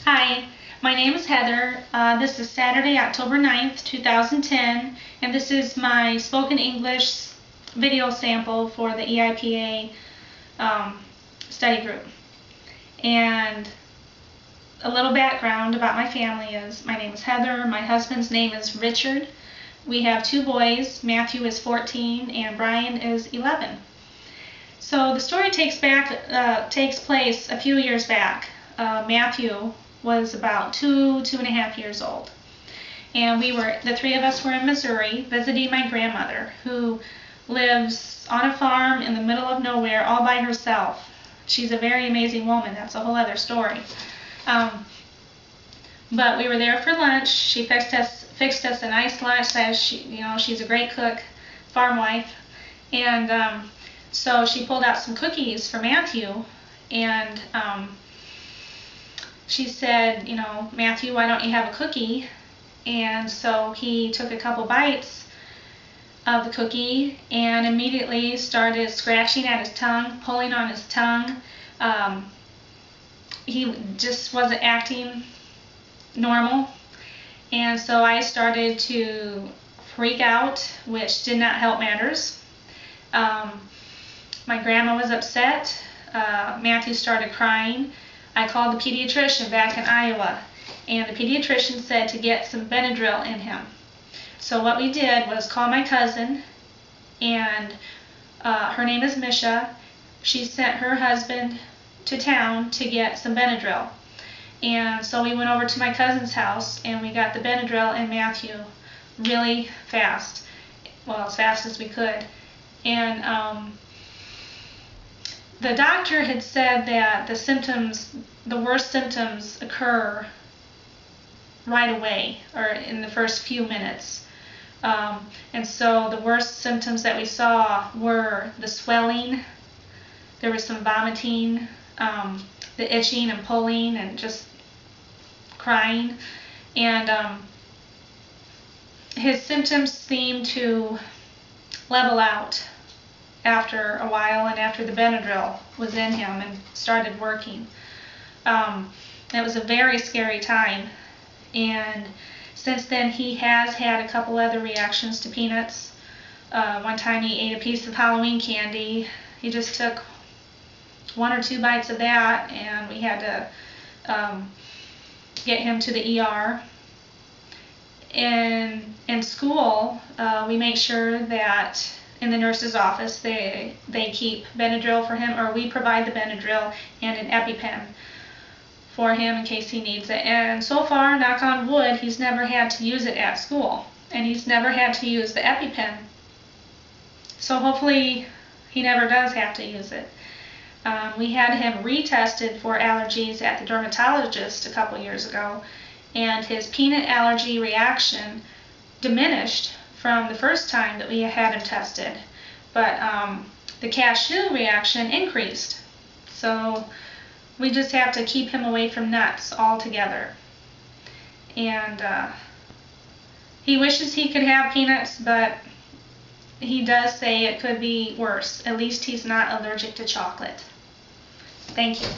Hi, my name is Heather. This is Saturday, October 9th, 2010, and this is my spoken English video sample for the EIPA study group. And a little background about my family is my name is Heather, my husband's name is Richard. We have two boys, Matthew is 14 and Brian is 11. So the story takes place a few years back. Matthew was about 2.5 years old. And the three of us were in Missouri visiting my grandmother, who lives on a farm in the middle of nowhere all by herself. She's a very amazing woman. That's a whole other story. But we were there for lunch. She fixed us a nice lunch. She's a great cook, farm wife. And so she pulled out some cookies for Matthew, and she said, Matthew, why don't you have a cookie? And so he took a couple bites of the cookie and immediately started scratching at his tongue, pulling on his tongue. He just wasn't acting normal. And so I started to freak out, which did not help matters. My grandma was upset. Matthew started crying. I called the pediatrician back in Iowa, and the pediatrician said to get some Benadryl in him. So what we did was call my cousin, and her name is Misha. She sent her husband to town to get some Benadryl. And so we went over to my cousin's house, and we got the Benadryl in Matthew really fast. Well, as fast as we could. And the doctor had said that the worst symptoms occur right away, or in the first few minutes. And so the worst symptoms that we saw were the swelling, there was some vomiting, the itching and pulling and just crying. And his symptoms seemed to level out after a while, and after the Benadryl was in him and started working. It was a very scary time, and since then he has had a couple other reactions to peanuts. One time he ate a piece of Halloween candy. He just took 1 or 2 bites of that, and we had to get him to the ER. In school, we make sure that in the nurse's office they keep Benadryl for him, or we provide the Benadryl and an EpiPen for him in case he needs it. And so far, knock on wood, he's never had to use it at school, and he's never had to use the EpiPen. So hopefully he never does have to use it. We had him retested for allergies at the dermatologist a couple years ago, and his peanut allergy reaction diminished from the first time that we had him tested, but the cashew reaction increased. So we just have to keep him away from nuts altogether. And he wishes he could have peanuts, but he does say it could be worse. At least he's not allergic to chocolate. Thank you.